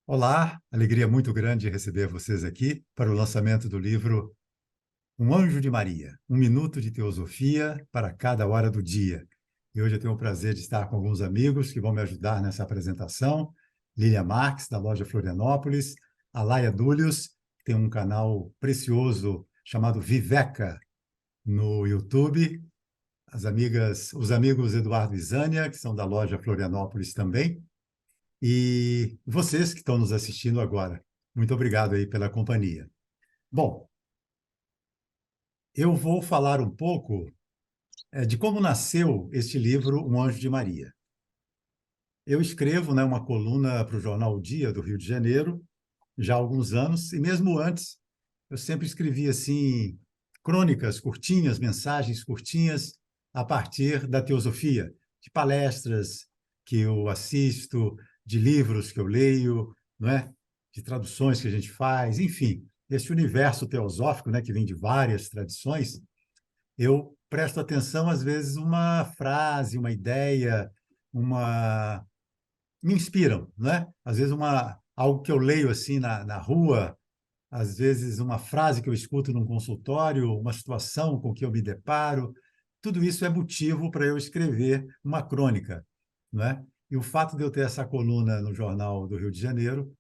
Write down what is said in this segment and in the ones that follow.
Olá, alegria muito grande receber vocês aqui para o lançamento do livro Um Anjo de Maria, um minuto de teosofia para cada hora do dia. E hoje eu tenho o prazer de estar com alguns amigos que vão me ajudar nessa apresentação. Lília Marques, da loja Florianópolis, a Laia Dúlios, que tem um canal precioso chamado Viveca no YouTube, os amigos Eduardo e Zânia, que são da loja Florianópolis também, e vocês que estão nos assistindo agora. Muito obrigado aí pela companhia. Bom, eu vou falar um pouco de como nasceu este livro, Um Anjo de Maria. Eu escrevo, né, uma coluna para o jornal O Dia, do Rio de Janeiro, já há alguns anos, e mesmo antes, eu sempre escrevi assim, crônicas curtinhas, mensagens curtinhas, a partir da teosofia, de palestras que eu assisto, de livros que eu leio, não é? De traduções que a gente faz, enfim, esse universo teosófico, né, que vem de várias tradições, eu presto atenção, às vezes, uma frase, uma ideia, uma me inspiram, né? Às vezes algo que eu leio assim na rua, às vezes uma frase que eu escuto num consultório, uma situação com que eu me deparo, tudo isso é motivo para eu escrever uma crônica, não é? E o fato de eu ter essa coluna no Jornal do Rio de Janeiro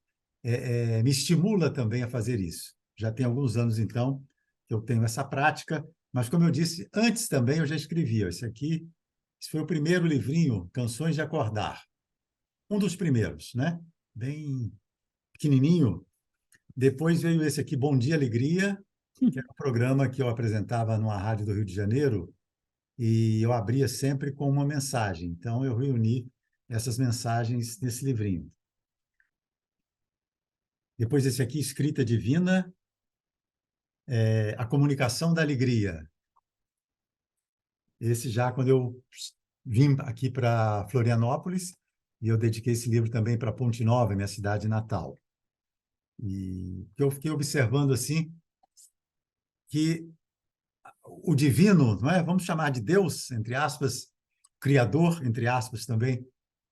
me estimula também a fazer isso. Já tem alguns anos, então, que eu tenho essa prática, mas, como eu disse, antes também eu já escrevia. Esse foi o primeiro livrinho, Canções de Acordar. Um dos primeiros, né? Bem pequenininho. Depois veio esse aqui, Bom Dia Alegria, que era um programa que eu apresentava numa rádio do Rio de Janeiro, e eu abria sempre com uma mensagem. Então, eu reuni essas mensagens nesse livrinho. Depois esse aqui, Escrita Divina, A Comunicação da Alegria. Esse já quando eu vim aqui para Florianópolis, e eu dediquei esse livro também para Ponte Nova, minha cidade natal. E eu fiquei observando assim que o divino, não é? Vamos chamar de Deus, entre aspas, criador, entre aspas também,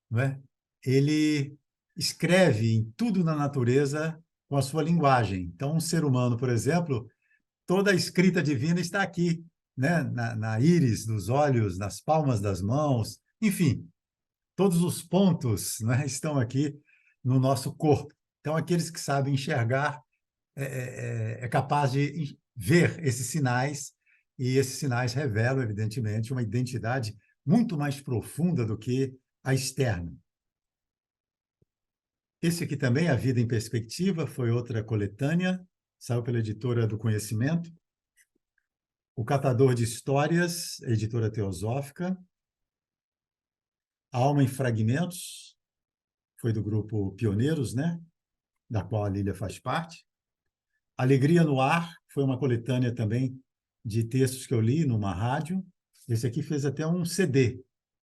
não é? Ele escreve em tudo na natureza com a sua linguagem. Então, um ser humano, por exemplo, toda a escrita divina está aqui, né? Na íris dos olhos, nas palmas das mãos, enfim, todos os pontos, né, estão aqui no nosso corpo. Então, aqueles que sabem enxergar é capaz de ver esses sinais, e esses sinais revelam, evidentemente, uma identidade muito mais profunda do que a externa. Esse aqui também, A Vida em Perspectiva, foi outra coletânea, saiu pela Editora do Conhecimento. O Catador de Histórias, Editora Teosófica. Alma em Fragmentos, foi do grupo Pioneiros, né? Da qual a Lília faz parte. Alegria no Ar, foi uma coletânea também de textos que eu li numa rádio. Esse aqui fez até um CD.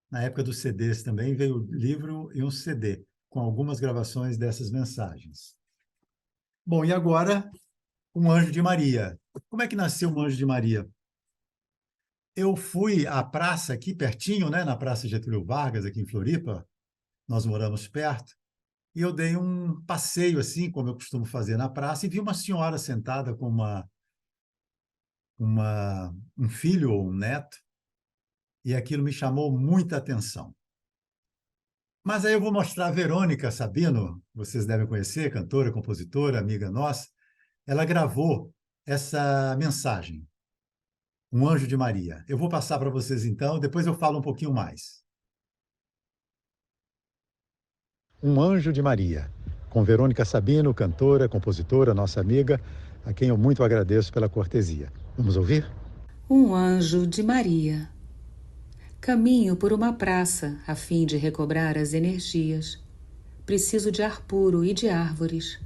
Na época dos CDs também veio o livro e um CD, com algumas gravações dessas mensagens. Bom, e agora, Um Anjo de Maria. Como é que nasceu Um Anjo de Maria? Eu fui à praça aqui pertinho, né, na Praça Getúlio Vargas, aqui em Floripa, nós moramos perto, e eu dei um passeio, assim, como eu costumo fazer na praça, e vi uma senhora sentada com um filho ou um neto, e aquilo me chamou muita atenção. Mas aí eu vou mostrar a Verônica Sabino, vocês devem conhecer, cantora, compositora, amiga nossa. Ela gravou essa mensagem, Um Anjo de Maria. Eu vou passar para vocês então, depois eu falo um pouquinho mais. Um Anjo de Maria, com Verônica Sabino, cantora, compositora, nossa amiga, a quem eu muito agradeço pela cortesia. Vamos ouvir? Um Anjo de Maria. Caminho por uma praça a fim de recobrar as energias. Preciso de ar puro e de árvores.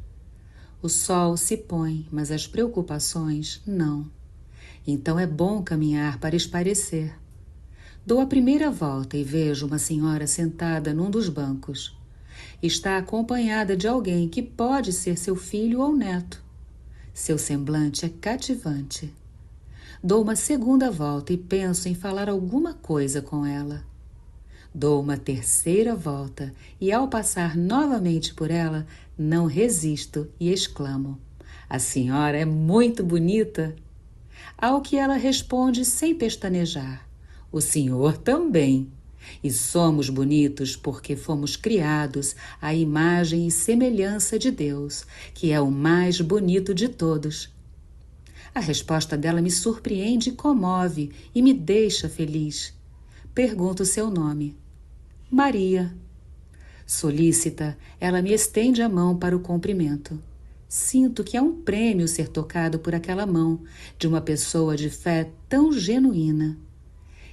O sol se põe, mas as preocupações não. Então é bom caminhar para espairecer. Dou a primeira volta e vejo uma senhora sentada num dos bancos. Está acompanhada de alguém que pode ser seu filho ou neto. Seu semblante é cativante. Dou uma segunda volta e penso em falar alguma coisa com ela. Dou uma terceira volta e, ao passar novamente por ela, não resisto e exclamo: "A senhora é muito bonita!" Ao que ela responde sem pestanejar: "O senhor também. E somos bonitos porque fomos criados à imagem e semelhança de Deus, que é o mais bonito de todos." A resposta dela me surpreende e comove e me deixa feliz. Pergunto seu nome. Maria. Solícita, ela me estende a mão para o cumprimento. Sinto que é um prêmio ser tocado por aquela mão de uma pessoa de fé tão genuína.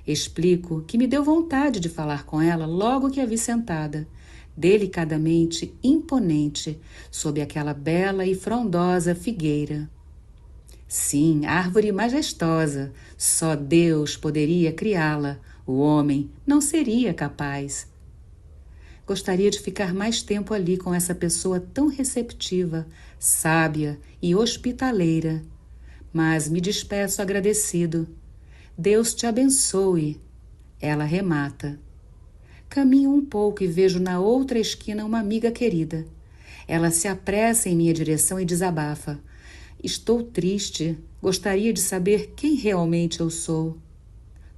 Explico que me deu vontade de falar com ela logo que a vi sentada, delicadamente imponente, sob aquela bela e frondosa figueira. Sim, árvore majestosa, só Deus poderia criá-la, o homem não seria capaz. Gostaria de ficar mais tempo ali com essa pessoa tão receptiva, sábia e hospitaleira. Mas me despeço agradecido. Deus te abençoe. Ela remata. Caminho um pouco e vejo na outra esquina uma amiga querida. Ela se apressa em minha direção e desabafa. Estou triste. Gostaria de saber quem realmente eu sou.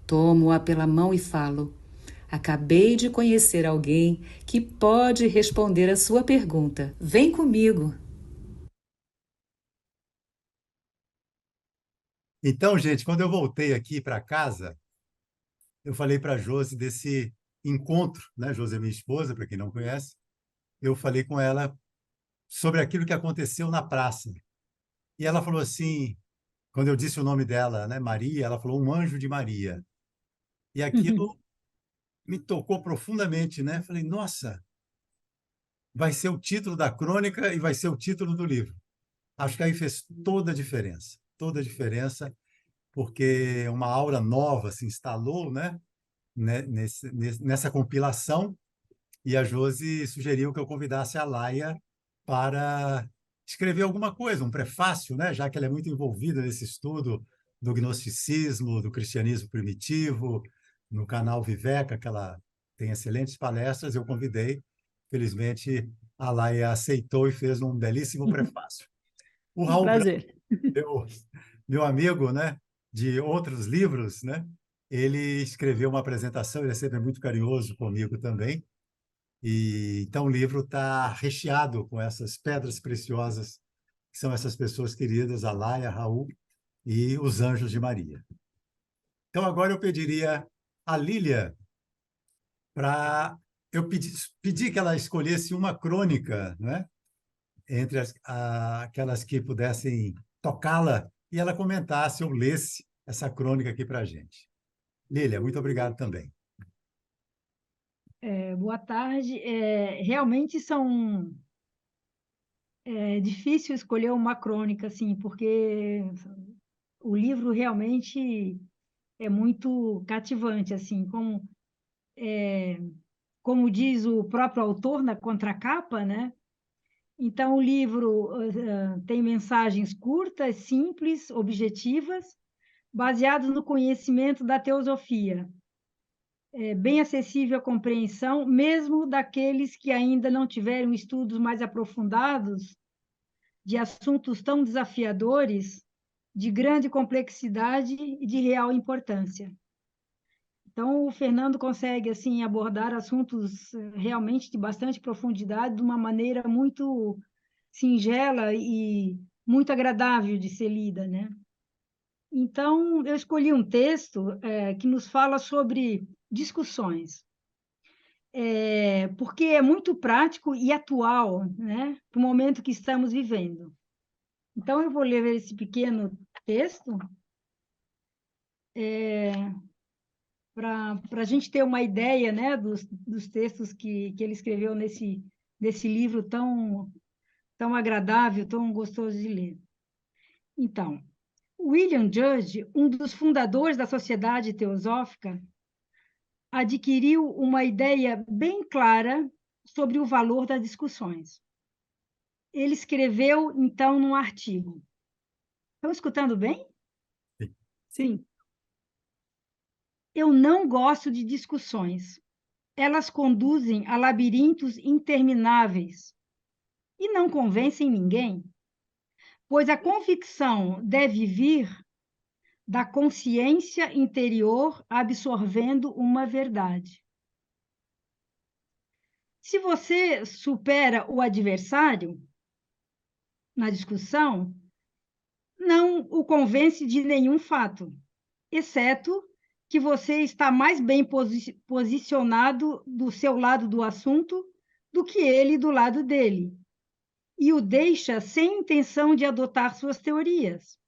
Tomo-a pela mão e falo: acabei de conhecer alguém que pode responder a sua pergunta. Vem comigo. Então, gente, quando eu voltei aqui para casa, eu falei para a Josi desse encontro, né? Josi é minha esposa, para quem não conhece. Eu falei com ela sobre aquilo que aconteceu na praça. E ela falou assim, quando eu disse o nome dela, né, Maria, ela falou um anjo de Maria. E aquilo me tocou profundamente, né? Falei, nossa, vai ser o título da crônica e vai ser o título do livro. Acho que aí fez toda a diferença, porque uma aura nova se instalou, né, nessa compilação, e a Josi sugeriu que eu convidasse a Laia para escrever alguma coisa, um prefácio, né, já que ela é muito envolvida nesse estudo do gnosticismo, do cristianismo primitivo, no canal Viveca, que ela tem excelentes palestras, eu convidei. Felizmente, a Laia aceitou e fez um belíssimo prefácio. O Um Raul Branco, prazer. meu, meu amigo, né, de outros livros, né, ele escreveu uma apresentação, ele é sempre muito carinhoso comigo também, e então o livro está recheado com essas pedras preciosas, que são essas pessoas queridas, a Laia, Raul e os Anjos de Maria. Então agora eu pediria a Lília para eu pedi que ela escolhesse uma crônica, né, entre aquelas que pudessem tocá-la e ela comentasse ou lesse essa crônica aqui para a gente. Lília, muito obrigado também. Boa tarde. Realmente é difícil escolher uma crônica, assim, porque o livro realmente é muito cativante, assim, como diz o próprio autor na contracapa, né? Então, o livro tem mensagens curtas, simples, objetivas, baseadas no conhecimento da teosofia. Bem acessível à compreensão, mesmo daqueles que ainda não tiveram estudos mais aprofundados de assuntos tão desafiadores, de grande complexidade e de real importância. Então, o Fernando consegue assim abordar assuntos realmente de bastante profundidade, de uma maneira muito singela e muito agradável de ser lida, né? Então, eu escolhi um texto que nos fala sobre discussões, porque é muito prático e atual, né, para o momento que estamos vivendo. Então, eu vou ler esse pequeno texto para a gente ter uma ideia, né, dos textos que ele escreveu nesse livro tão agradável, tão gostoso de ler. Então, William Judge, um dos fundadores da Sociedade Teosófica, adquiriu uma ideia bem clara sobre o valor das discussões. Ele escreveu, então, num artigo. Estão escutando bem? Sim. Eu não gosto de discussões. Elas conduzem a labirintos intermináveis e não convencem ninguém, pois a convicção deve vir da consciência interior absorvendo uma verdade. Se você supera o adversário na discussão, não o convence de nenhum fato, exceto que você está mais bem posicionado do seu lado do assunto do que ele do lado dele, e o deixa sem intenção de adotar suas teorias,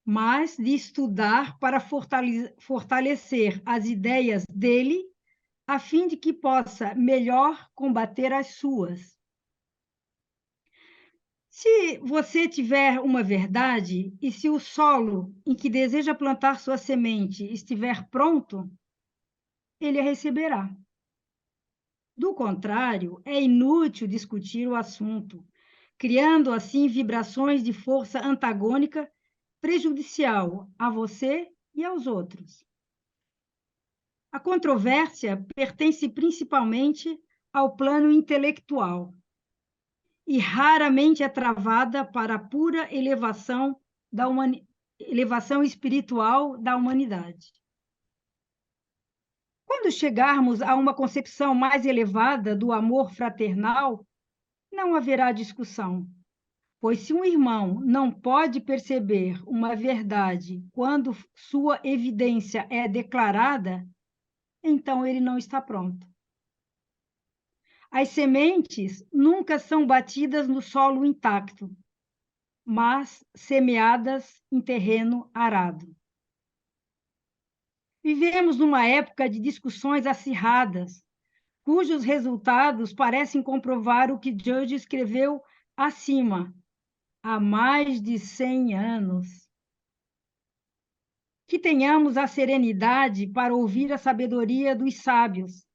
mas de estudar para fortalecer as ideias dele, a fim de que possa melhor combater as suas. Se você tiver uma verdade e se o solo em que deseja plantar sua semente estiver pronto, ele a receberá. Do contrário, é inútil discutir o assunto, criando assim vibrações de força antagônica prejudicial a você e aos outros. A controvérsia pertence principalmente ao plano intelectual e raramente é travada para a pura elevação espiritual da humanidade. Quando chegarmos a uma concepção mais elevada do amor fraternal, não haverá discussão, pois se um irmão não pode perceber uma verdade quando sua evidência é declarada, então ele não está pronto. As sementes nunca são batidas no solo intacto, mas semeadas em terreno arado. Vivemos numa época de discussões acirradas, cujos resultados parecem comprovar o que Judge escreveu acima, há mais de 100 anos. Que tenhamos a serenidade para ouvir a sabedoria dos sábios,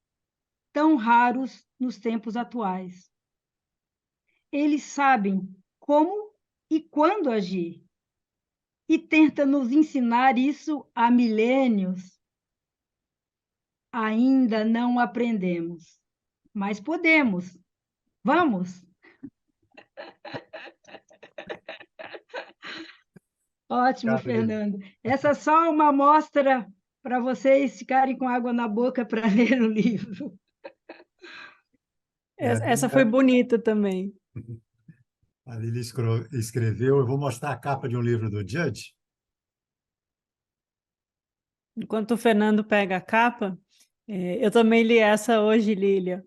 tão raros nos tempos atuais. Eles sabem como e quando agir, e tentam nos ensinar isso há milênios. Ainda não aprendemos, mas podemos. Vamos! Ótimo, Fernando. Essa é só uma amostra para vocês ficarem com água na boca para ler o livro. Essa foi bonita também. A Lili escreveu, eu vou mostrar a capa de um livro do Judge. Enquanto o Fernando pega a capa, eu também li essa hoje, Lília.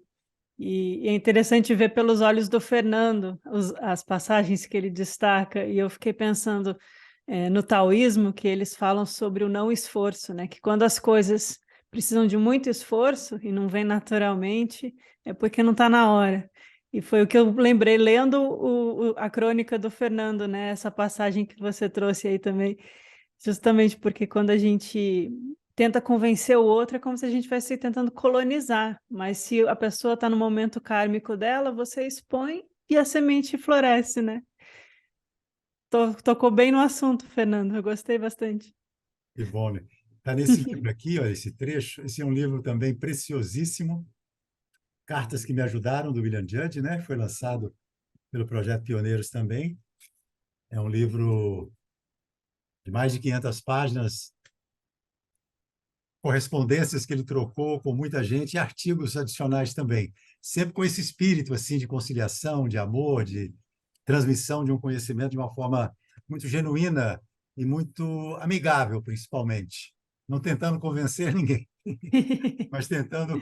E é interessante ver pelos olhos do Fernando as passagens que ele destaca. E eu fiquei pensando no taoísmo, que eles falam sobre o não esforço, né? Que quando as coisas precisam de muito esforço e não vem naturalmente, é porque não está na hora. E foi o que eu lembrei lendo a crônica do Fernando, né? Essa passagem que você trouxe aí também, justamente porque quando a gente tenta convencer o outro, é como se a gente estivesse tentando colonizar, mas se a pessoa está no momento kármico dela, você expõe e a semente floresce, né? Tocou bem no assunto, Fernando, eu gostei bastante. Que bom, né? Está nesse livro aqui, ó, esse trecho. Esse é um livro também preciosíssimo, Cartas que me ajudaram, do William Judge, né? Foi lançado pelo Projeto Pioneiros também. É um livro de mais de 500 páginas, correspondências que ele trocou com muita gente e artigos adicionais também, sempre com esse espírito assim de conciliação, de amor, de transmissão de um conhecimento de uma forma muito genuína e muito amigável, principalmente, não tentando convencer ninguém, mas tentando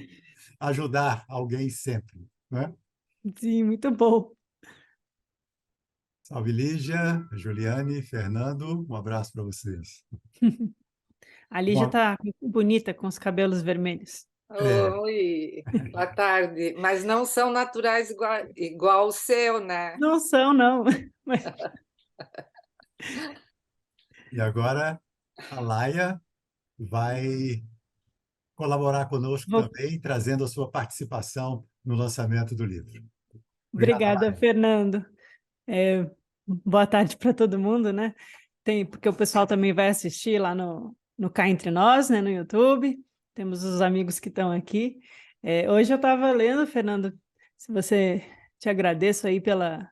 ajudar alguém sempre, né? Sim, muito bom. Salve, Lígia, Juliane, Fernando, um abraço para vocês. A Lígia Bom, está bonita com os cabelos vermelhos. Oi, boa tarde. Mas não são naturais igual o seu, né? Não são, não. Mas... E agora a Laia vai colaborar conosco Vou... também, trazendo a sua participação no lançamento do livro. Obrigado, Obrigada, Maia. Fernando. Boa tarde para todo mundo, né? Porque o pessoal também vai assistir lá no Cá Entre Nós, né, no YouTube. Temos os amigos que estão aqui. Hoje eu estava lendo, Fernando, se você te agradeço aí pela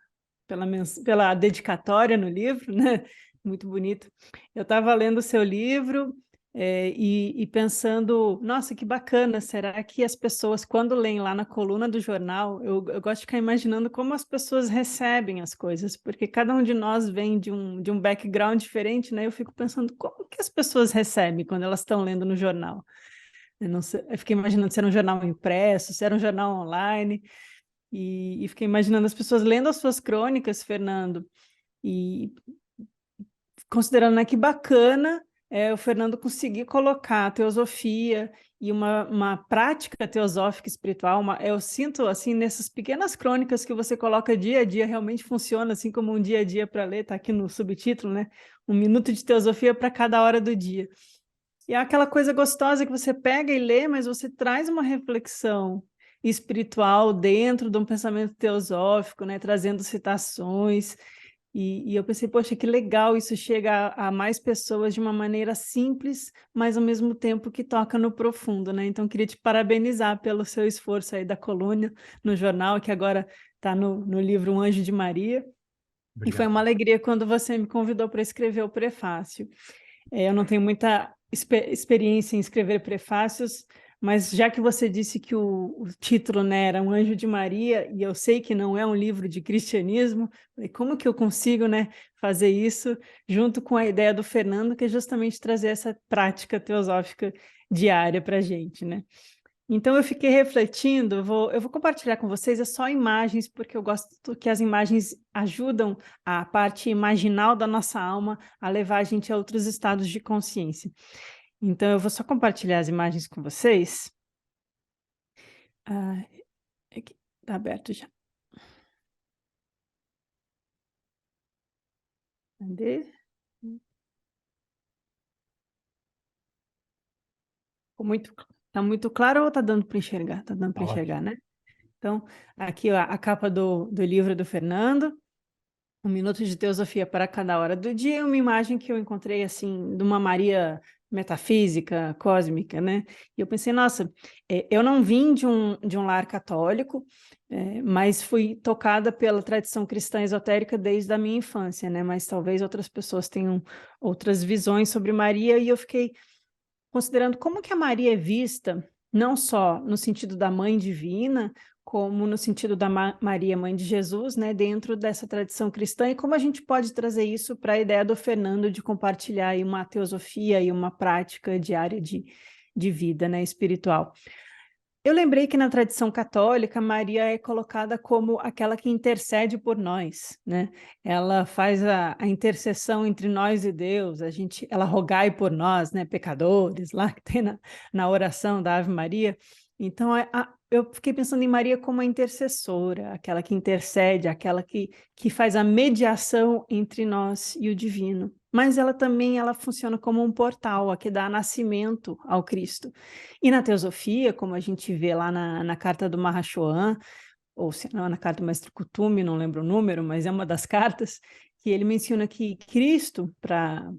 dedicatória no livro, né? Muito bonito. Eu estava lendo o seu livro e pensando, nossa, que bacana, será que as pessoas, quando leem lá na coluna do jornal, eu gosto de ficar imaginando como as pessoas recebem as coisas, porque cada um de nós vem de um background diferente, né? Eu fico pensando como que as pessoas recebem quando elas estão lendo no jornal. Eu não sei, eu fiquei imaginando se era um jornal impresso, se era um jornal online, e fiquei imaginando as pessoas lendo as suas crônicas, Fernando, e considerando, né, que bacana o Fernando conseguir colocar a teosofia e uma prática teosófica espiritual. Eu sinto, assim, nessas pequenas crônicas que você coloca dia a dia, realmente funciona assim como um dia a dia para ler, está aqui no subtítulo, né? 1 minuto de teosofia para cada hora do dia. E é aquela coisa gostosa que você pega e lê, mas você traz uma reflexão espiritual dentro de um pensamento teosófico, né? Trazendo citações. E eu pensei, poxa, que legal, isso chega a mais pessoas de uma maneira simples, mas ao mesmo tempo que toca no profundo, né? Então, queria te parabenizar pelo seu esforço aí da coluna no jornal, que agora está no livro Um Anjo de Maria. E foi Obrigado. uma alegria quando você me convidou para escrever o prefácio. Eu não tenho muita experiência em escrever prefácios, mas já que você disse que o título, né, era Um Anjo de Maria, e eu sei que não é um livro de cristianismo, como que eu consigo, né, fazer isso junto com a ideia do Fernando, que é justamente trazer essa prática teosófica diária para a gente, né? Então, eu fiquei refletindo, eu vou compartilhar com vocês, só imagens, porque eu gosto que as imagens ajudam a parte imaginal da nossa alma a levar a gente a outros estados de consciência. Então, eu vou só compartilhar as imagens com vocês. Aqui, está aberto já. Cadê? Tá muito claro ou está dando para enxergar? Está dando para enxergar, né? Então, aqui ó, a capa do livro do Fernando. 1 minuto de teosofia para cada hora do dia, uma imagem que eu encontrei, assim, de uma Maria metafísica, cósmica, né? E eu pensei, nossa, eu não vim de um lar católico, mas fui tocada pela tradição cristã esotérica desde a minha infância, né? Mas talvez outras pessoas tenham outras visões sobre Maria, e eu fiquei considerando como que a Maria é vista, não só no sentido da mãe divina, como no sentido da Maria, mãe de Jesus, né, dentro dessa tradição cristã, e como a gente pode trazer isso para a ideia do Fernando de compartilhar aí uma teosofia e uma prática diária de vida, né, espiritual. Eu lembrei que na tradição católica, Maria é colocada como aquela que intercede por nós, né? Ela faz a intercessão entre nós e Deus, ela rogai por nós, né, pecadores, lá que tem na oração da Ave Maria. Então, eu fiquei pensando em Maria como a intercessora, aquela que intercede, aquela que faz a mediação entre nós e o divino. Mas ela funciona como um portal, a que dá nascimento ao Cristo. E na teosofia, como a gente vê lá na carta do Mahashohan, ou se não, na carta do Mestre Kutume, não lembro o número, mas é uma das cartas, que ele menciona que Cristo, para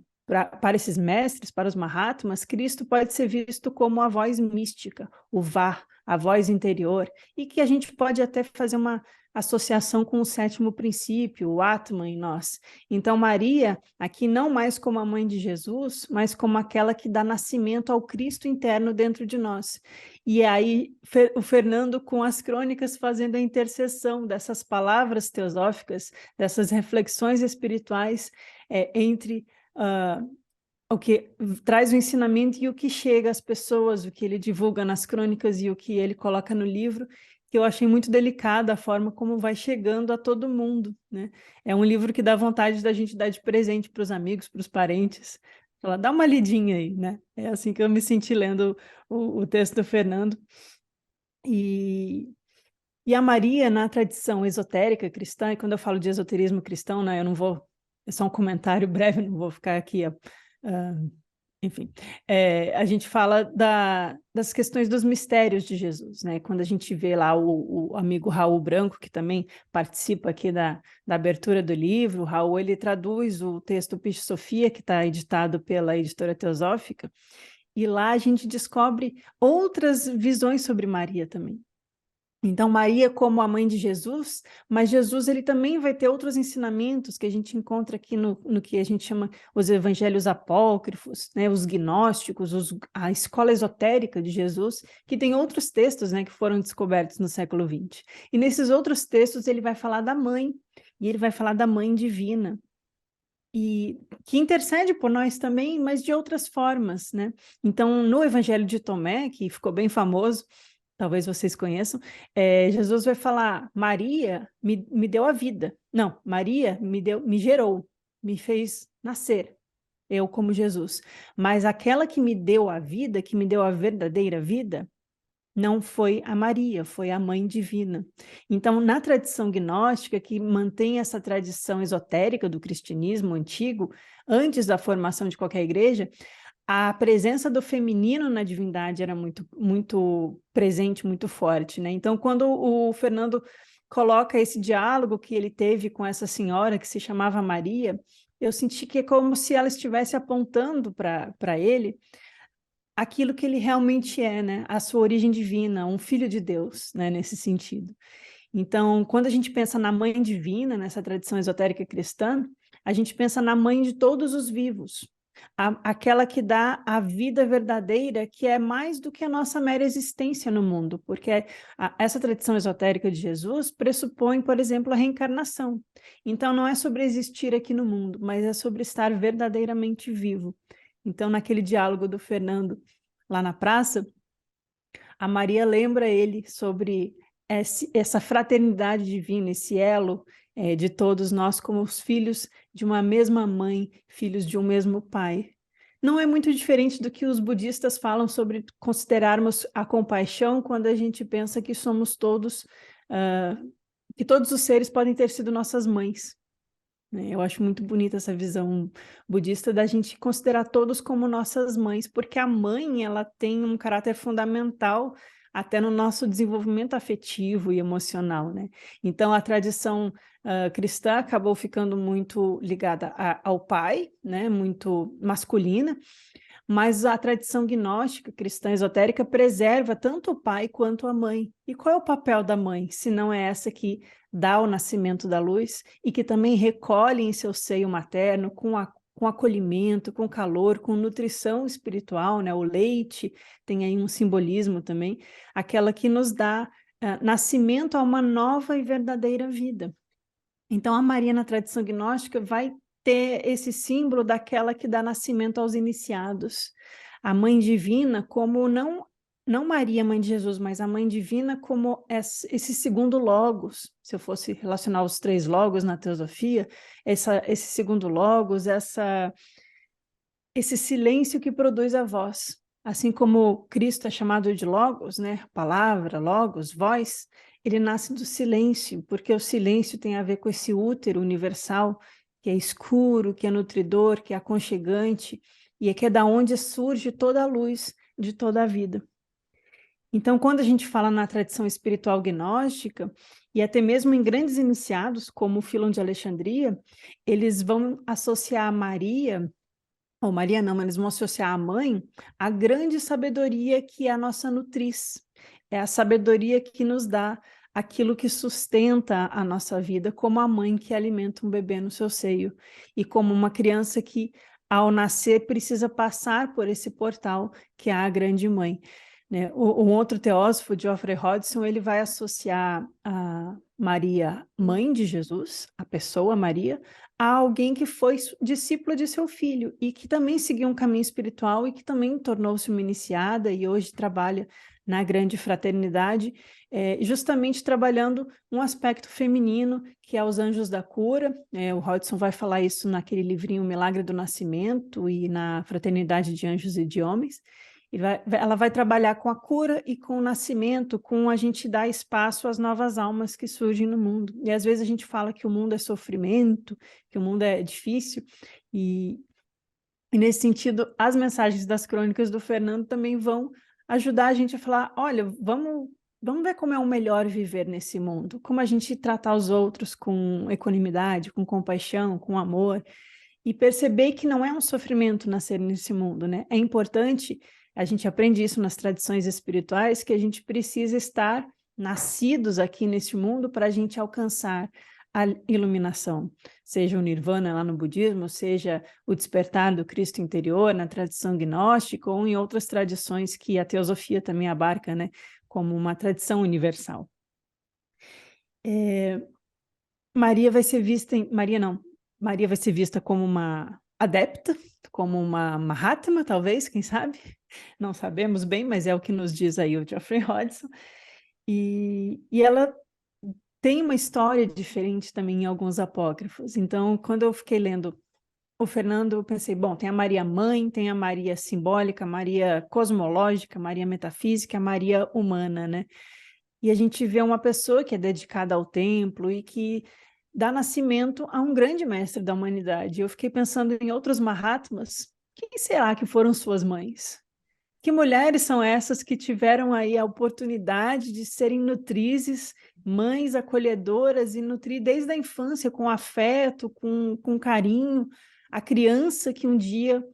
esses mestres, para os Mahatmas, Cristo pode ser visto como a voz mística, o Var, a voz interior, e que a gente pode até fazer uma associação com o 7º princípio, o Atman em nós. Então, Maria, aqui não mais como a mãe de Jesus, mas como aquela que dá nascimento ao Cristo interno dentro de nós. E aí, o Fernando, com as crônicas, fazendo a interseção dessas palavras teosóficas, dessas reflexões espirituais entre o que traz o ensinamento e o que chega às pessoas, o que ele divulga nas crônicas e o que ele coloca no livro, que eu achei muito delicada a forma como vai chegando a todo mundo, né? É um livro que dá vontade da gente dar de presente para os amigos, para os parentes. Ela dá uma lidinha aí, né? É assim que eu me senti lendo o texto do Fernando. E a Maria, na tradição esotérica cristã, e quando eu falo de esoterismo cristão, né, eu não vou, é só um comentário breve, não vou ficar aqui enfim, a gente fala das questões dos mistérios de Jesus, né? Quando a gente vê lá o amigo Raul Branco, que também participa aqui da abertura do livro, o Raul, ele traduz o texto Pisce Sophia, que está editado pela Editora Teosófica, e lá a gente descobre outras visões sobre Maria também. Então, Maria como a mãe de Jesus, mas Jesus ele também vai ter outros ensinamentos que a gente encontra aqui no que a gente chama os evangelhos apócrifos, né, os gnósticos, a escola esotérica de Jesus, que tem outros textos, né, que foram descobertos no século XX. E nesses outros textos ele vai falar da mãe, e ele vai falar da mãe divina, e que intercede por nós também, mas de outras formas, né? Então, no Evangelho de Tomé, que ficou bem famoso, talvez vocês conheçam, Jesus vai falar, Maria me deu a vida. Não, Maria me gerou, me fez nascer, eu como Jesus. Mas aquela que me deu a vida, que me deu a verdadeira vida, não foi a Maria, foi a Mãe Divina. Então, na tradição gnóstica, que mantém essa tradição esotérica do cristianismo antigo, antes da formação de qualquer igreja, a presença do feminino na divindade era muito, muito presente, muito forte, né? Então, quando o Fernando coloca esse diálogo que ele teve com essa senhora que se chamava Maria, eu senti que é como se ela estivesse apontando para ele aquilo que ele realmente é, né? A sua origem divina, um filho de Deus, né? Nesse sentido. Então, quando a gente pensa na mãe divina, nessa tradição esotérica cristã, a gente pensa na mãe de todos os vivos, aquela que dá a vida verdadeira, que é mais do que a nossa mera existência no mundo, porque essa tradição esotérica de Jesus pressupõe, por exemplo, a reencarnação. Então, não é sobre existir aqui no mundo, mas é sobre estar verdadeiramente vivo. Então, naquele diálogo do Fernando lá na praça, a Maria lembra ele sobre essa fraternidade divina, esse elo de todos nós como os filhos de uma mesma mãe, filhos de um mesmo pai. Não é muito diferente do que os budistas falam sobre considerarmos a compaixão quando a gente pensa que somos todos, que todos os seres podem ter sido nossas mães. Eu acho muito bonita essa visão budista da gente considerar todos como nossas mães, porque a mãe ela tem um caráter fundamental até no nosso desenvolvimento afetivo e emocional, né? Então a tradição cristã acabou ficando muito ligada ao pai, né? Muito masculina, mas a tradição gnóstica cristã esotérica preserva tanto o pai quanto a mãe. E qual é o papel da mãe, se não é essa que dá o nascimento da luz e que também recolhe em seu seio materno com acolhimento, com calor, com nutrição espiritual, né? O leite tem aí um simbolismo também, aquela que nos dá nascimento a uma nova e verdadeira vida. Então, a Maria, na tradição gnóstica, vai ter esse símbolo daquela que dá nascimento aos iniciados. A Mãe Divina como não Maria, Mãe de Jesus, mas a Mãe Divina como esse segundo logos. Se eu fosse relacionar os três logos na teosofia, esse segundo logos, esse silêncio que produz a voz. Assim como Cristo é chamado de logos, né? Palavra, logos, voz, ele nasce do silêncio, porque o silêncio tem a ver com esse útero universal, que é escuro, que é nutridor, que é aconchegante, e é que é da onde surge toda a luz de toda a vida. Então, quando a gente fala na tradição espiritual gnóstica, e até mesmo em grandes iniciados, como o Filon de Alexandria, eles vão associar a Maria, ou Maria não, mas eles vão associar a mãe à grande sabedoria que é a nossa nutriz. É a sabedoria que nos dá aquilo que sustenta a nossa vida, como a mãe que alimenta um bebê no seu seio, e como uma criança que, ao nascer, precisa passar por esse portal, que é a grande mãe. Né? Um outro teósofo, Geoffrey Hodgson, ele vai associar a Maria, mãe de Jesus, a pessoa Maria, a alguém que foi discípulo de seu filho e que também seguiu um caminho espiritual e que também tornou-se uma iniciada e hoje trabalha na grande fraternidade, justamente trabalhando um aspecto feminino, que é os anjos da cura. O Hodgson vai falar isso naquele livrinho Milagre do Nascimento e na Fraternidade de Anjos e de Homens. Ela vai trabalhar com a cura e com o nascimento, com a gente dar espaço às novas almas que surgem no mundo. E às vezes a gente fala que o mundo é sofrimento, que o mundo é difícil, e E nesse sentido, as mensagens das crônicas do Fernando também vão ajudar a gente a falar, olha, vamos ver como é o melhor viver nesse mundo, como a gente tratar os outros com equanimidade, com compaixão, com amor, e perceber que não é um sofrimento nascer nesse mundo, né? É importante, a gente aprende isso nas tradições espirituais, que a gente precisa estar nascidos aqui nesse mundo para a gente alcançar a iluminação, seja o nirvana lá no budismo, seja o despertar do Cristo interior na tradição gnóstica ou em outras tradições que a teosofia também abarca, né, como uma tradição universal. Maria vai ser vista como uma adepta, como uma Mahatma, talvez, quem sabe? Não sabemos bem, mas é o que nos diz aí o Geoffrey Hodgson. E ela tem uma história diferente também em alguns apócrifos. Então, quando eu fiquei lendo o Fernando, eu pensei, bom, tem a Maria Mãe, tem a Maria simbólica, a Maria cosmológica, a Maria metafísica, a Maria humana, né? E a gente vê uma pessoa que é dedicada ao templo e que dá nascimento a um grande mestre da humanidade. Eu fiquei pensando em outros Mahatmas, quem será que foram suas mães? Que mulheres são essas que tiveram aí a oportunidade de serem nutrizes, mães acolhedoras e nutrir desde a infância com afeto, com carinho, a criança que um dia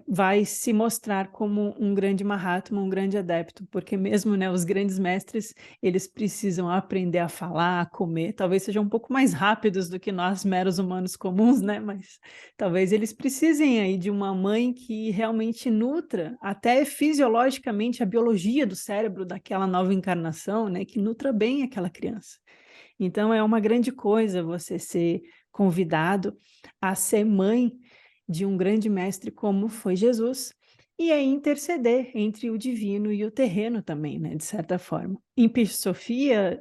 vai se mostrar como um grande Mahatma, um grande adepto, porque mesmo, né, os grandes mestres, eles precisam aprender a falar, a comer, talvez sejam um pouco mais rápidos do que nós, meros humanos comuns, né, mas talvez eles precisem aí de uma mãe que realmente nutra, até fisiologicamente, a biologia do cérebro daquela nova encarnação, né, que nutra bem aquela criança. Então é uma grande coisa você ser convidado a ser mãe de um grande mestre como foi Jesus, e aí interceder entre o divino e o terreno também, né, de certa forma. Em Sofia,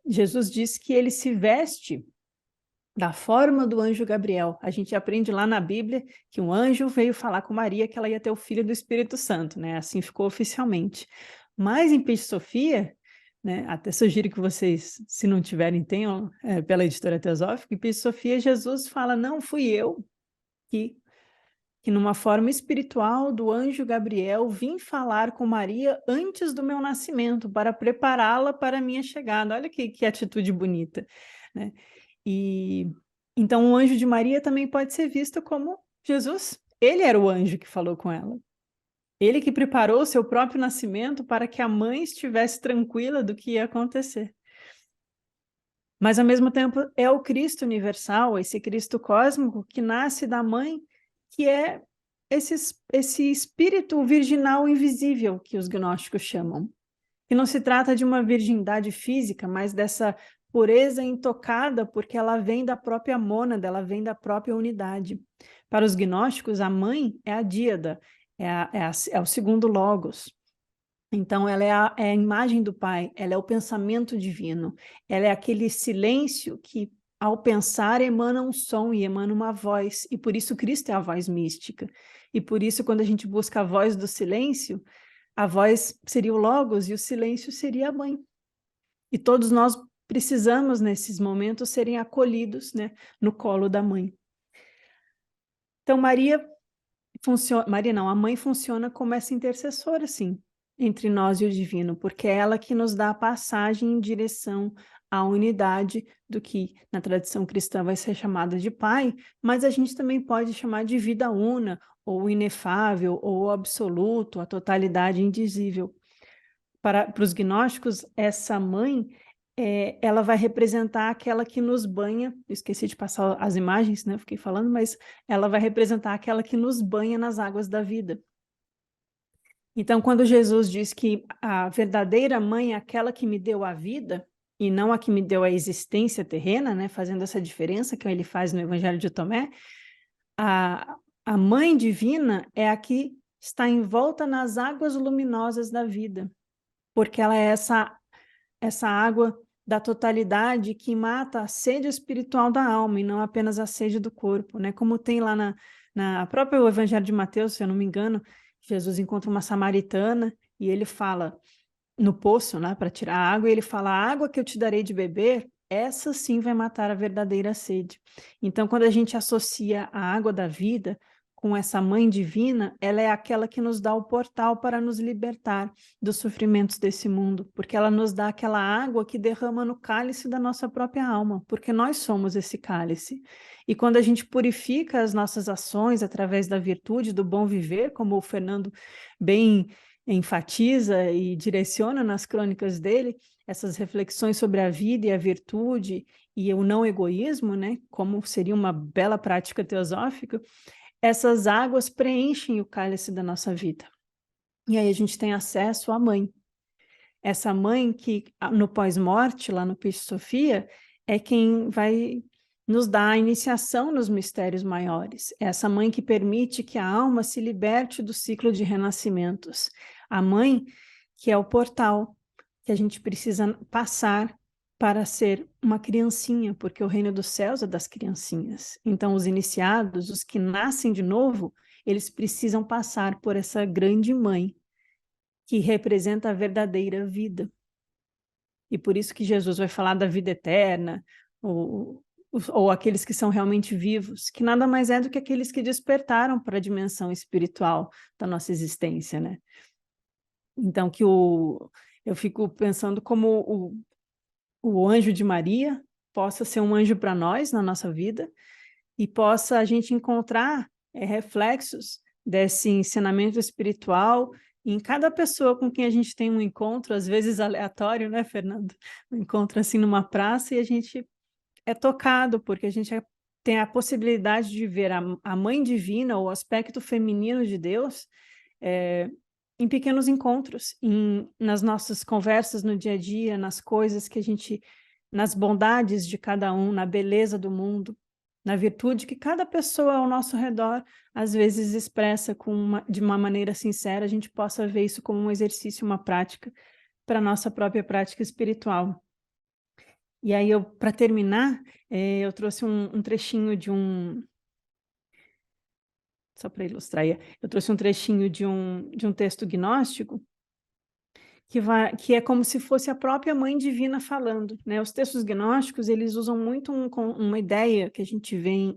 Jesus diz que ele se veste da forma do anjo Gabriel. A gente aprende lá na Bíblia que um anjo veio falar com Maria que ela ia ter o filho do Espírito Santo, né? Assim ficou oficialmente. Mas em Sofia, né, até sugiro que vocês, se não tiverem, tenham pela editora Teosófica, em Sofia Jesus fala, não fui eu que numa forma espiritual do anjo Gabriel vim falar com Maria antes do meu nascimento, para prepará-la para a minha chegada. Olha que atitude bonita, né? E então o anjo de Maria também pode ser visto como Jesus. Ele era o anjo que falou com ela. Ele que preparou o seu próprio nascimento para que a mãe estivesse tranquila do que ia acontecer. Mas, ao mesmo tempo, é o Cristo universal, esse Cristo cósmico que nasce da mãe, que é esse espírito virginal invisível que os gnósticos chamam. Que não se trata de uma virgindade física, mas dessa pureza intocada, porque ela vem da própria mônada, ela vem da própria unidade. Para os gnósticos, a mãe é a díada, é o segundo logos. Então, ela é a imagem do Pai, ela é o pensamento divino, ela é aquele silêncio que, ao pensar, emana um som e emana uma voz, e por isso Cristo é a voz mística. E por isso, quando a gente busca a voz do silêncio, a voz seria o Logos e o silêncio seria a mãe. E todos nós precisamos, nesses momentos, serem acolhidos, né, no colo da mãe. Então, a mãe funciona como essa intercessora, sim, entre nós e o divino, porque é ela que nos dá a passagem em direção à unidade do que na tradição cristã vai ser chamada de Pai, mas a gente também pode chamar de vida una, ou inefável, ou absoluto, a totalidade indizível. Para os gnósticos, essa mãe, ela vai representar aquela que nos banha, eu esqueci de passar as imagens, né? Eu fiquei falando, mas ela vai representar aquela que nos banha nas águas da vida. Então, quando Jesus diz que a verdadeira mãe é aquela que me deu a vida, e não a que me deu a existência terrena, né? Fazendo essa diferença que ele faz no Evangelho de Tomé, a mãe divina é a que está envolta nas águas luminosas da vida, porque ela é essa água da totalidade que mata a sede espiritual da alma e não apenas a sede do corpo, né? Como tem lá na própria Evangelho de Mateus, se eu não me engano, Jesus encontra uma samaritana e ele fala no poço, né, para tirar a água, e ele fala, a água que eu te darei de beber, essa sim vai matar a verdadeira sede. Então, quando a gente associa a água da vida com essa mãe divina, ela é aquela que nos dá o portal para nos libertar dos sofrimentos desse mundo, porque ela nos dá aquela água que derrama no cálice da nossa própria alma, porque nós somos esse cálice. E quando a gente purifica as nossas ações através da virtude, do bom viver, como o Fernando bem enfatiza e direciona nas crônicas dele, essas reflexões sobre a vida e a virtude e o não egoísmo, né, como seria uma bela prática teosófica, essas águas preenchem o cálice da nossa vida. E aí a gente tem acesso à mãe. Essa mãe que, no pós-morte, lá no Piscis Sophia, é quem vai nos dar a iniciação nos mistérios maiores. Essa mãe que permite que a alma se liberte do ciclo de renascimentos. A mãe que é o portal que a gente precisa passar para ser uma criancinha, porque o reino dos céus é das criancinhas. Então, os iniciados, os que nascem de novo, eles precisam passar por essa grande mãe, que representa a verdadeira vida. E por isso que Jesus vai falar da vida eterna, ou aqueles que são realmente vivos, que nada mais é do que aqueles que despertaram para a dimensão espiritual da nossa existência, né? Então, eu fico pensando como o anjo de Maria possa ser um anjo para nós na nossa vida e possa a gente encontrar reflexos desse ensinamento espiritual em cada pessoa com quem a gente tem um encontro, às vezes aleatório, né, Fernando? Um encontro assim numa praça e a gente é tocado, porque a gente tem a possibilidade de ver a mãe divina, o aspecto feminino de Deus, em pequenos encontros, nas nossas conversas no dia a dia, nas coisas que a gente, nas bondades de cada um, na beleza do mundo, na virtude que cada pessoa ao nosso redor às vezes expressa de uma maneira sincera, a gente possa ver isso como um exercício, uma prática para a nossa própria prática espiritual. E aí, para terminar, eu trouxe um trechinho de só para ilustrar, eu trouxe um trechinho de um texto gnóstico que é como se fosse a própria mãe divina falando, né? Os textos gnósticos, eles usam muito uma ideia que a gente vê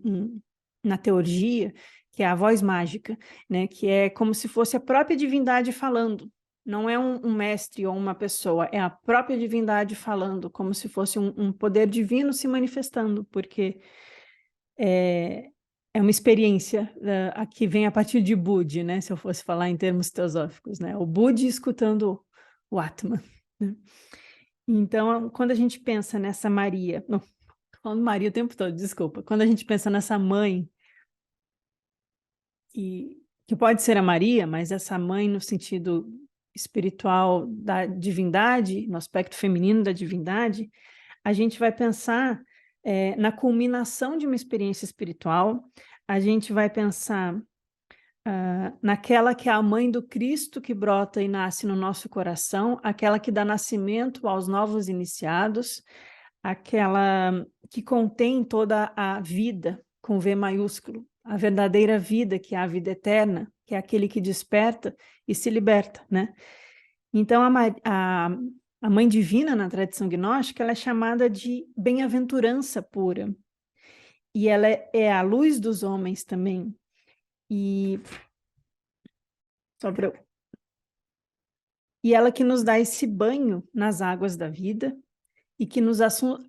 na teurgia, que é a voz mágica, né? Que é como se fosse a própria divindade falando. Não é um mestre ou uma pessoa, é a própria divindade falando, como se fosse um poder divino se manifestando, porque é uma experiência que vem a partir de Budi, né? Se eu fosse falar em termos teosóficos, né? O Budi escutando o Atman, né? Então, quando a gente pensa nessa Maria, não, tô falando Maria o tempo todo, desculpa, quando a gente pensa nessa mãe, que pode ser a Maria, mas essa mãe no sentido espiritual da divindade, no aspecto feminino da divindade, a gente vai pensar na culminação de uma experiência espiritual, a gente vai pensar naquela que é a mãe do Cristo que brota e nasce no nosso coração, aquela que dá nascimento aos novos iniciados, aquela que contém toda a vida, com V maiúsculo, a verdadeira vida, que é a vida eterna, que é aquele que desperta e se liberta, né? Então, a Mãe Divina, na tradição gnóstica, ela é chamada de bem-aventurança pura. E ela é a luz dos homens também. E ela que nos dá esse banho nas águas da vida e que nos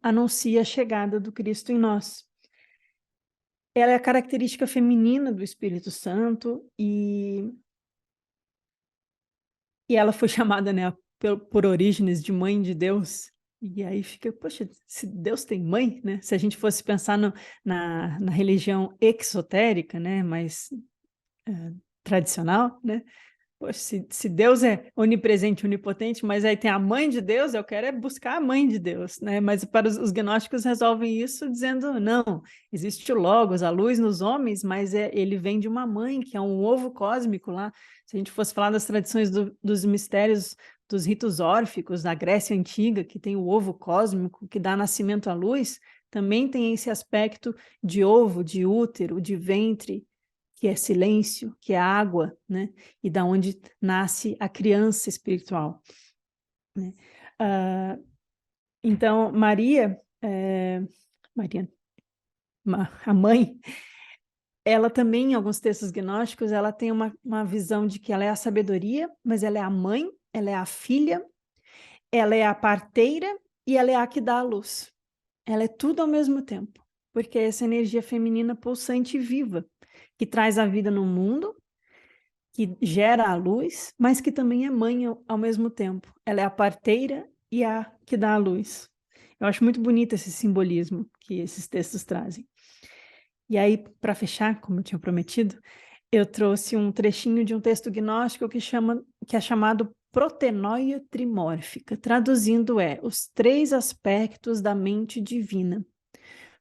anuncia a chegada do Cristo em nós. Ela é a característica feminina do Espírito Santo e ela foi chamada, né, por Orígenes de Mãe de Deus. E aí fica, poxa, se Deus tem mãe, né? Se a gente fosse pensar na religião exotérica, né, mais tradicional, né? Poxa, se Deus é onipresente, onipotente, mas aí tem a mãe de Deus, eu quero buscar a mãe de Deus, né? Mas para os gnósticos resolvem isso dizendo, não, existe o Logos, a luz nos homens, mas ele vem de uma mãe, que é um ovo cósmico lá. Se a gente fosse falar das tradições dos mistérios, dos ritos órficos da Grécia Antiga, que tem o ovo cósmico, que dá nascimento à luz, também tem esse aspecto de ovo, de útero, de ventre, que é silêncio, que é água, né? E da onde nasce a criança espiritual, né? Então, Maria, a mãe, ela também, em alguns textos gnósticos, ela tem uma visão de que ela é a sabedoria, mas ela é a mãe, ela é a filha, ela é a parteira e ela é a que dá a luz. Ela é tudo ao mesmo tempo, porque é essa energia feminina pulsante e viva, que traz a vida no mundo, que gera a luz, mas que também é mãe ao mesmo tempo. Ela é a parteira e a que dá a luz. Eu acho muito bonito esse simbolismo que esses textos trazem. E aí, para fechar, como eu tinha prometido, eu trouxe um trechinho de um texto gnóstico que é chamado Protenóia Trimórfica. Traduzindo os 3 aspectos da mente divina.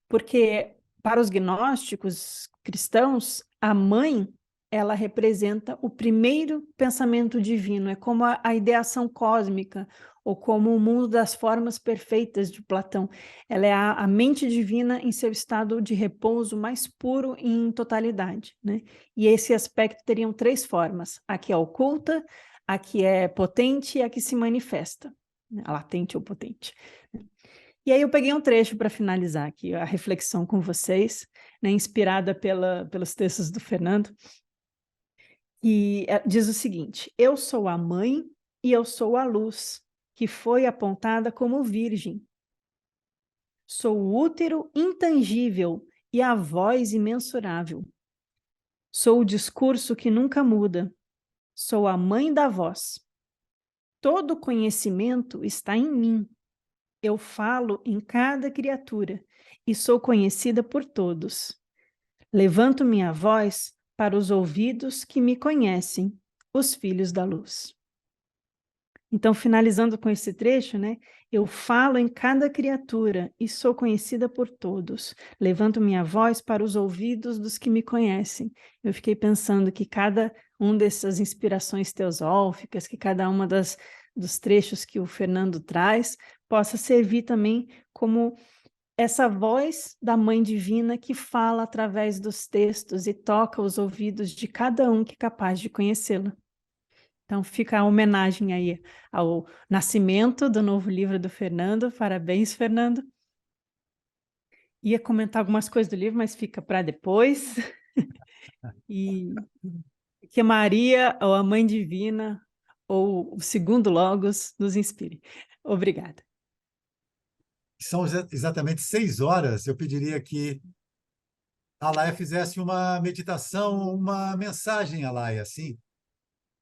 Porque para os gnósticos cristãos, a mãe, ela representa o primeiro pensamento divino, é como a ideação cósmica, ou como o mundo das formas perfeitas de Platão. Ela é a mente divina em seu estado de repouso mais puro em totalidade, né? E esse aspecto teriam 3 formas: a que é oculta, a que é potente e a que se manifesta, né? A latente ou potente. E aí eu peguei um trecho para finalizar aqui a reflexão com vocês, né, inspirada pelos textos do Fernando, e diz o seguinte: eu sou a mãe e eu sou a luz, que foi apontada como virgem. Sou o útero intangível e a voz imensurável. Sou o discurso que nunca muda. Sou a mãe da voz. Todo conhecimento está em mim. Eu falo em cada criatura e sou conhecida por todos. Levanto minha voz para os ouvidos que me conhecem, os filhos da luz. Então, finalizando com esse trecho, né? Eu falo em cada criatura e sou conhecida por todos. Levanto minha voz para os ouvidos dos que me conhecem. Eu fiquei pensando que cada dessas inspirações teosóficas, que cada uma dos trechos que o Fernando traz, possa servir também como essa voz da Mãe Divina que fala através dos textos e toca os ouvidos de cada um que é capaz de conhecê-la. Então fica a homenagem aí ao nascimento do novo livro do Fernando. Parabéns, Fernando. Ia comentar algumas coisas do livro, mas fica para depois. E que Maria, ou a Mãe Divina, ou o segundo Logos, nos inspire. Obrigada. São exatamente 6 horas. Eu pediria que a Laia fizesse uma meditação, uma mensagem a Laia, assim,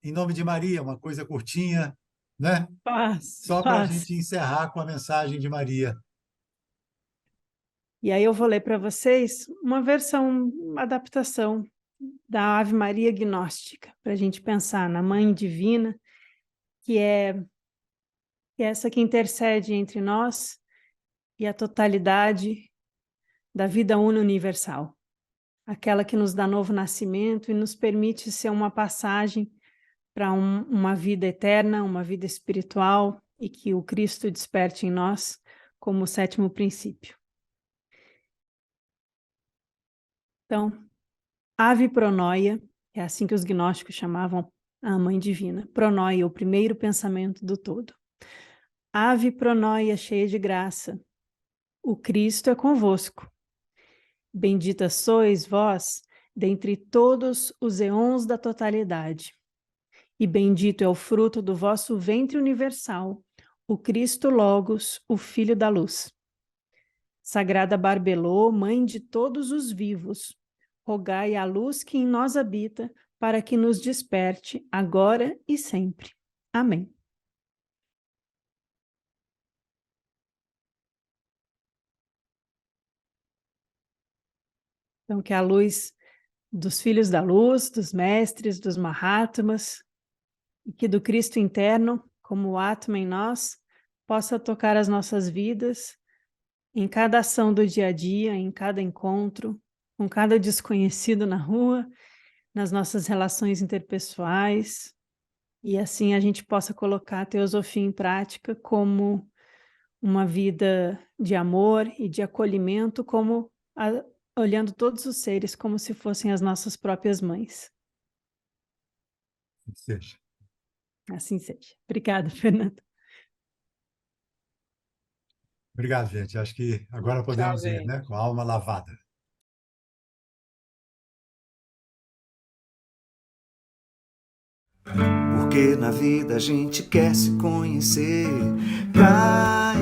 em nome de Maria, uma coisa curtinha, né? Paz, Só para a paz. gente encerrar com a mensagem de Maria. E aí eu vou ler para vocês uma versão, uma adaptação da Ave Maria Gnóstica, para a gente pensar na Mãe Divina, que é essa que intercede entre nós e a totalidade da vida una universal, aquela que nos dá novo nascimento e nos permite ser uma passagem para uma vida eterna, uma vida espiritual, e que o Cristo desperte em nós como o 7º princípio. Então, Ave Pronoia, é assim que os gnósticos chamavam a Mãe Divina. Pronoia, o primeiro pensamento do todo. Ave Pronoia, cheia de graça, o Cristo é convosco. Bendita sois vós dentre todos os eons da totalidade. E bendito é o fruto do vosso ventre universal, o Cristo Logos, o Filho da Luz. Sagrada Barbelô, Mãe de todos os vivos, rogai a luz que em nós habita, para que nos desperte, agora e sempre. Amém. Então, que a luz dos filhos da luz, dos mestres, dos Mahatmas, e que do Cristo interno, como o Atma em nós, possa tocar as nossas vidas, em cada ação do dia a dia, em cada encontro, com cada desconhecido na rua, nas nossas relações interpessoais, e assim a gente possa colocar a teosofia em prática como uma vida de amor e de acolhimento, olhando todos os seres como se fossem as nossas próprias mães. Seja. Assim seja. Obrigada, Fernanda. Obrigado, gente. Acho que agora Tchau, podemos ir, gente. né? Com a alma lavada. Porque na vida a gente quer se conhecer pra